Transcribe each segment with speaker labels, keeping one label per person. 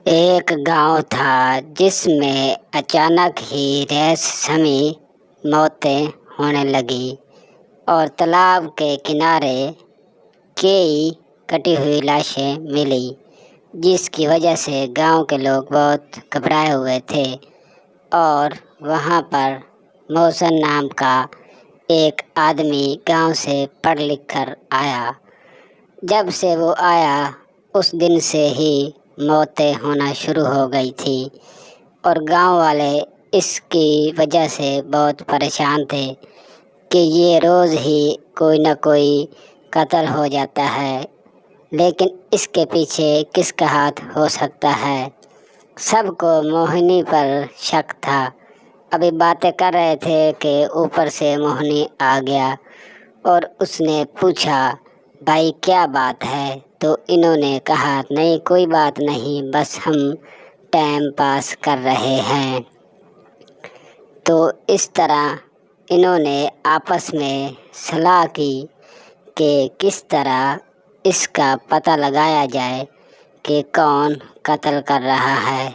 Speaker 1: ایک گاؤں تھا جس میں اچانک ہی رہسمی موتیں ہونے لگی اور تالاب کے کنارے کئی کٹی ہوئی لاشیں ملی، جس کی وجہ سے گاؤں کے لوگ بہت گھبرائے ہوئے تھے۔ اور وہاں پر محسن نام کا ایک آدمی گاؤں سے پڑھ لکھ کر آیا۔ جب سے وہ آیا اس دن سے ہی موتیں ہونا شروع ہو گئی تھی اور گاؤں والے اس کی وجہ سے بہت پریشان تھے کہ یہ روز ہی کوئی نہ کوئی قتل ہو جاتا ہے، لیکن اس کے پیچھے کس کا ہاتھ ہو سکتا ہے۔ سب کو موہنی پر شک تھا۔ ابھی باتیں کر رہے تھے کہ اوپر سے موہنی آ گیا اور اس نے پوچھا، بھائی کیا بات ہے؟ تو انہوں نے کہا، نہیں کوئی بات نہیں، بس ہم ٹائم پاس کر رہے ہیں۔ تو اس طرح انہوں نے آپس میں صلاح کی کہ کس طرح اس کا پتہ لگایا جائے کہ کون قتل کر رہا ہے۔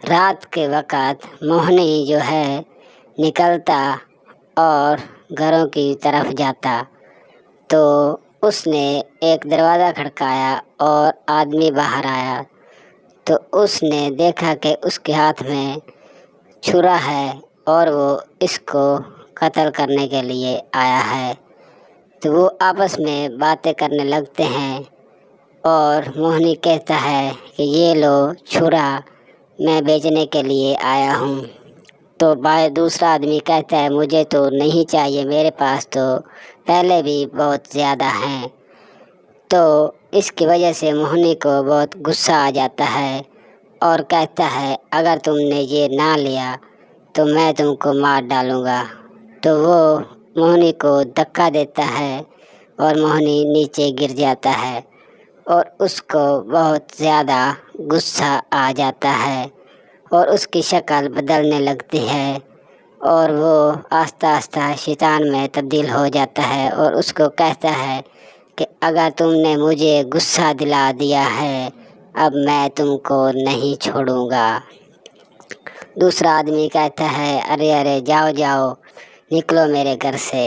Speaker 1: رات کے وقت موہنی جو ہے نکلتا اور گھروں کی طرف جاتا، تو اس نے ایک دروازہ کھٹکایا اور آدمی باہر آیا، تو اس نے دیکھا کہ اس کے ہاتھ میں چھرا ہے اور وہ اس کو قتل کرنے کے لیے آیا ہے۔ تو وہ آپس میں باتیں کرنے لگتے ہیں اور موہنی کہتا ہے کہ یہ لو چھرا، میں بیچنے کے لیے آیا ہوں۔ تو بھائی دوسرا آدمی کہتا ہے، مجھے تو نہیں چاہیے، میرے پاس تو پہلے بھی بہت زیادہ ہیں۔ تو اس کی وجہ سے موہنی کو بہت غصہ آ جاتا ہے اور کہتا ہے، اگر تم نے یہ نہ لیا تو میں تم کو مار ڈالوں گا۔ تو وہ موہنی کو دھکا دیتا ہے اور موہنی نیچے گر جاتا ہے اور اس کو بہت زیادہ غصہ آ جاتا ہے اور اس کی شکل بدلنے لگتی ہے اور وہ آہستہ آہستہ شیطان میں تبدیل ہو جاتا ہے اور اس کو کہتا ہے کہ اگر تم نے مجھے غصہ دلا دیا ہے اب میں تم کو نہیں چھوڑوں گا۔ دوسرا آدمی کہتا ہے، ارے ارے جاؤ جاؤ، نکلو میرے گھر سے۔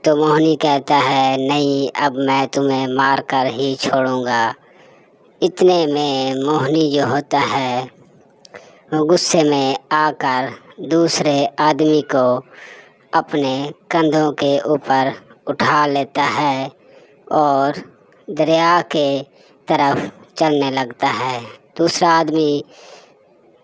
Speaker 1: تو موہنی کہتا ہے، نہیں اب میں تمہیں مار کر ہی چھوڑوں گا۔ اتنے میں موہنی جو ہوتا ہے وہ غصے میں آ کر دوسرے آدمی کو اپنے کندھوں کے اوپر اٹھا لیتا ہے اور دریا کے طرف چلنے لگتا ہے۔ دوسرا آدمی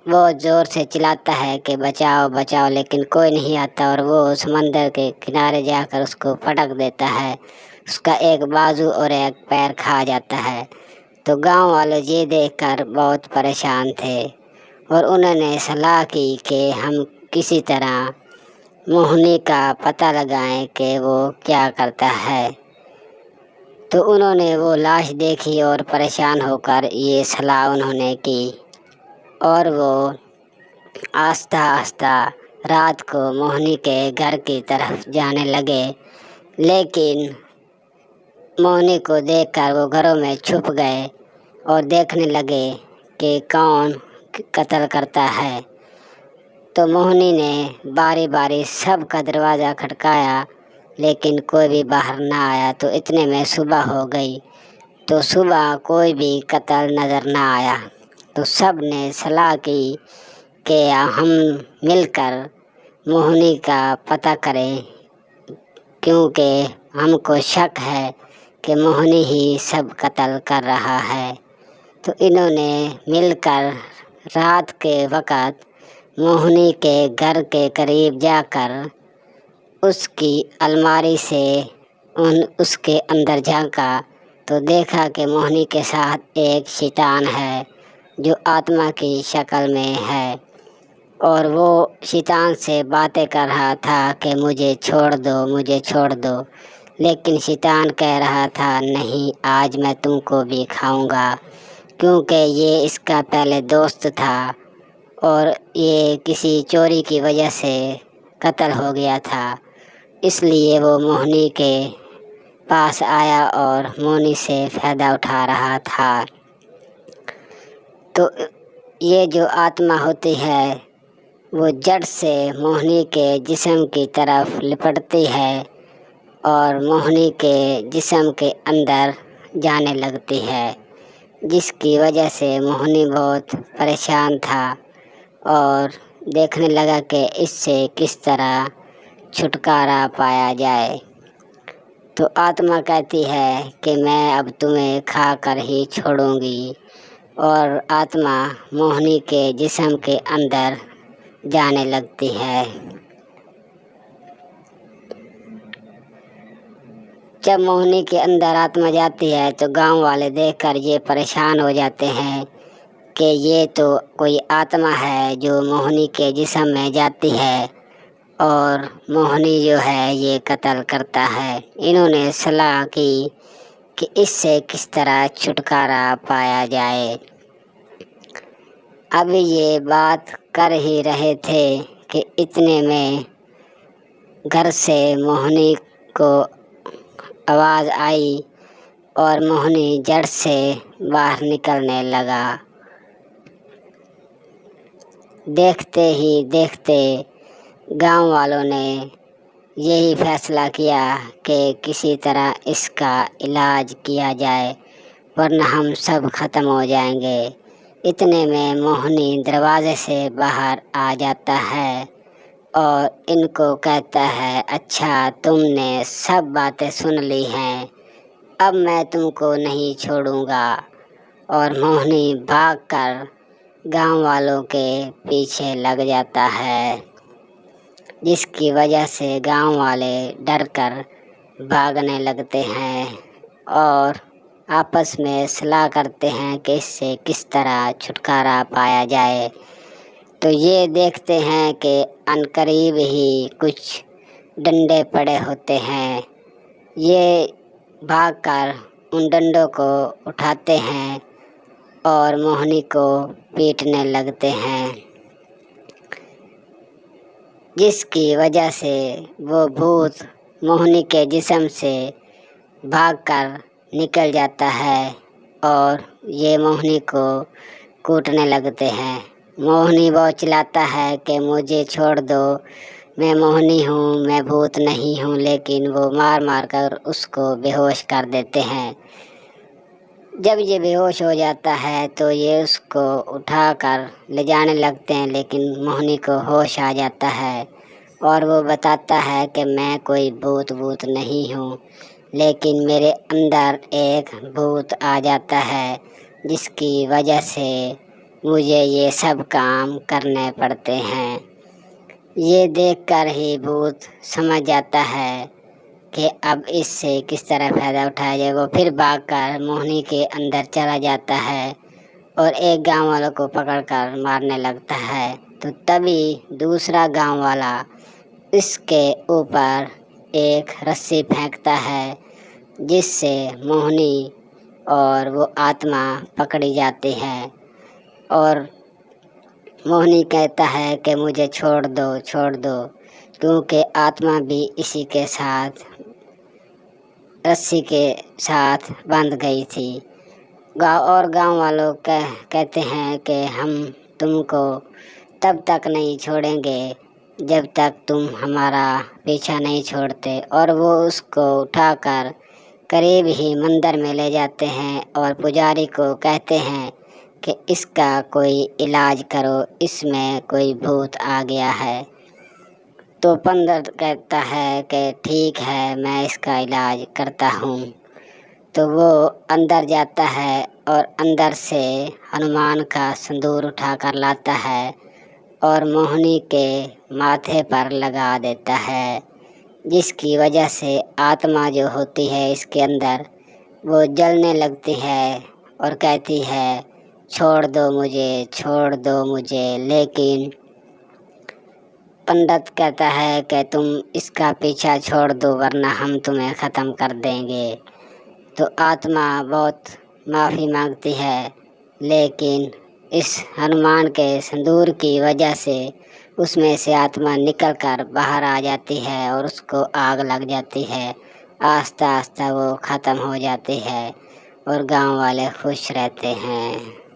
Speaker 1: بہت زور سے چلاتا ہے کہ بچاؤ بچاؤ، لیکن کوئی نہیں آتا اور وہ سمندر کے کنارے جا کر اس کو پٹک دیتا ہے، اس کا ایک بازو اور ایک پیر کھا جاتا ہے۔ تو گاؤں والے یہ دیکھ کر بہت پریشان تھے اور انہوں نے صلاح کی کہ ہم کسی طرح موہنی کا پتہ لگائیں کہ وہ کیا کرتا ہے۔ تو انہوں نے وہ لاش دیکھی اور پریشان ہو کر یہ صلاح انہوں نے کی اور وہ آہستہ آہستہ رات کو موہنی کے گھر کی طرف جانے لگے، لیکن موہنی کو دیکھ کر وہ گھروں میں چھپ گئے اور دیکھنے لگے کہ کون قتل کرتا ہے۔ تو موہنی نے باری باری سب کا دروازہ کھٹکایا لیکن کوئی بھی باہر نہ آیا۔ تو اتنے میں صبح ہو گئی، تو صبح کوئی بھی قتل نظر نہ آیا۔ تو سب نے صلاح کی کہ ہم مل کر موہنی کا پتہ کریں، کیونکہ ہم کو شک ہے کہ موہنی ہی سب قتل کر رہا ہے۔ تو انہوں نے مل کر رات کے وقت موہنی کے گھر کے قریب جا کر اس کی الماری سے اس کے اندر جھانکا، تو دیکھا کہ موہنی کے ساتھ ایک شیطان ہے جو آتما کی شکل میں ہے اور وہ شیطان سے باتیں کر رہا تھا کہ مجھے چھوڑ دو مجھے چھوڑ دو، لیکن شیطان کہہ رہا تھا، نہیں آج میں تم کو بھی کھاؤں گا، کیونکہ یہ اس کا پہلے دوست تھا اور یہ کسی چوری کی وجہ سے قتل ہو گیا تھا، اس لیے وہ موہنی کے پاس آیا اور موہنی سے فائدہ اٹھا رہا تھا۔ تو یہ جو آتما ہوتی ہے وہ جڑ سے موہنی کے جسم کی طرف لپٹتی ہے اور موہنی کے جسم کے اندر جانے لگتی ہے، جس کی وجہ سے موہنی بہت پریشان تھا اور دیکھنے لگا کہ اس سے کس طرح چھٹکارا پایا جائے۔ تو آتما کہتی ہے کہ میں اب تمہیں کھا کر ہی چھوڑوں گی، اور آتما موہنی کے جسم کے اندر جانے لگتی ہے۔ جب موہنی کے اندر آتما جاتی ہے تو گاؤں والے دیکھ کر یہ پریشان ہو جاتے ہیں کہ یہ تو کوئی آتما ہے جو موہنی کے جسم میں جاتی ہے اور موہنی جو ہے یہ قتل کرتا ہے۔ انہوں نے صلاح کی کہ اس سے کس طرح چھٹکارا پایا جائے۔ ابھی یہ بات کر ہی رہے تھے کہ اتنے میں گھر سے موہنی کو آواز آئی اور موہنی جڑ سے باہر نکلنے لگا۔ دیکھتے ہی دیکھتے گاؤں والوں نے یہی فیصلہ کیا کہ کسی طرح اس کا علاج کیا جائے ورنہ ہم سب ختم ہو جائیں گے۔ اتنے میں موہنی دروازے سے باہر آ جاتا ہے اور ان کو کہتا ہے، اچھا تم نے سب باتیں سن لی ہیں، اب میں تم کو نہیں چھوڑوں گا۔ اور موہنی بھاگ کر گاؤں والوں کے پیچھے لگ جاتا ہے، جس کی وجہ سے گاؤں والے ڈر کر بھاگنے لگتے ہیں اور آپس میں صلاح کرتے ہیں کہ اس سے کس طرح چھٹکارا پایا جائے۔ تو یہ دیکھتے ہیں کہ عنقریب ہی کچھ ڈنڈے پڑے ہوتے ہیں، یہ بھاگ کر ان ڈنڈوں کو اٹھاتے ہیں اور موہنی کو پیٹنے لگتے ہیں، جس کی وجہ سے وہ بھوت موہنی کے جسم سے بھاگ کر نکل جاتا ہے اور یہ موہنی کو کوٹنے لگتے ہیں۔ موہنی بہت چلاتا ہے کہ مجھے چھوڑ دو، میں موہنی ہوں، میں بھوت نہیں ہوں، لیکن وہ مار مار کر اس کو بے ہوش کر دیتے ہیں۔ جب یہ بے ہوش ہو جاتا ہے تو یہ اس کو اٹھا کر لے جانے لگتے ہیں، لیکن موہنی کو ہوش آ جاتا ہے اور وہ بتاتا ہے کہ میں کوئی بھوت نہیں ہوں، لیکن میرے اندر ایک بھوت آ جاتا ہے جس کی وجہ سے مجھے یہ سب کام کرنے پڑتے ہیں۔ یہ دیکھ کر ہی بھوت سمجھ جاتا ہے کہ اب اس سے کس طرح فائدہ اٹھایا جائے۔ وہ پھر بھاگ کر موہنی کے اندر چلا جاتا ہے اور ایک گاؤں والوں کو پکڑ کر مارنے لگتا ہے۔ تو تبھی دوسرا گاؤں والا اس کے اوپر ایک رسی پھینکتا ہے، جس سے موہنی اور وہ آتما پکڑی جاتی ہے، اور موہنی کہتا ہے کہ مجھے چھوڑ دو، کیونکہ آتما بھی اسی کے ساتھ رسی کے ساتھ بندھ گئی تھی۔ گاؤں والوں کہتے ہیں کہ ہم تم کو تب تک نہیں چھوڑیں گے جب تک تم ہمارا پیچھا نہیں چھوڑتے، اور وہ اس کو اٹھا کر قریب ہی مندر میں لے جاتے ہیں اور پجاری کو کہتے ہیں کہ اس کا کوئی علاج کرو، اس میں کوئی بھوت آ گیا ہے۔ تو پنڈت کہتا ہے کہ ٹھیک ہے، میں اس کا علاج کرتا ہوں۔ تو وہ اندر جاتا ہے اور اندر سے ہنومان کا سندور اٹھا کر لاتا ہے اور موہنی کے ماتھے پر لگا دیتا ہے، جس کی وجہ سے آتما جو ہوتی ہے اس کے اندر وہ جلنے لگتی ہے اور کہتی ہے، چھوڑ دو مجھے، لیکن پنڈت کہتا ہے کہ تم اس کا پیچھا چھوڑ دو ورنہ ہم تمہیں ختم کر دیں گے۔ تو آتما بہت معافی مانگتی ہے، لیکن اس ہنومان کے سندور کی وجہ سے اس میں سے آتما نکل کر باہر آ جاتی ہے اور اس کو آگ لگ جاتی ہے۔ آہستہ آہستہ وہ ختم ہو جاتی ہے اور گاؤں والے خوش رہتے ہیں۔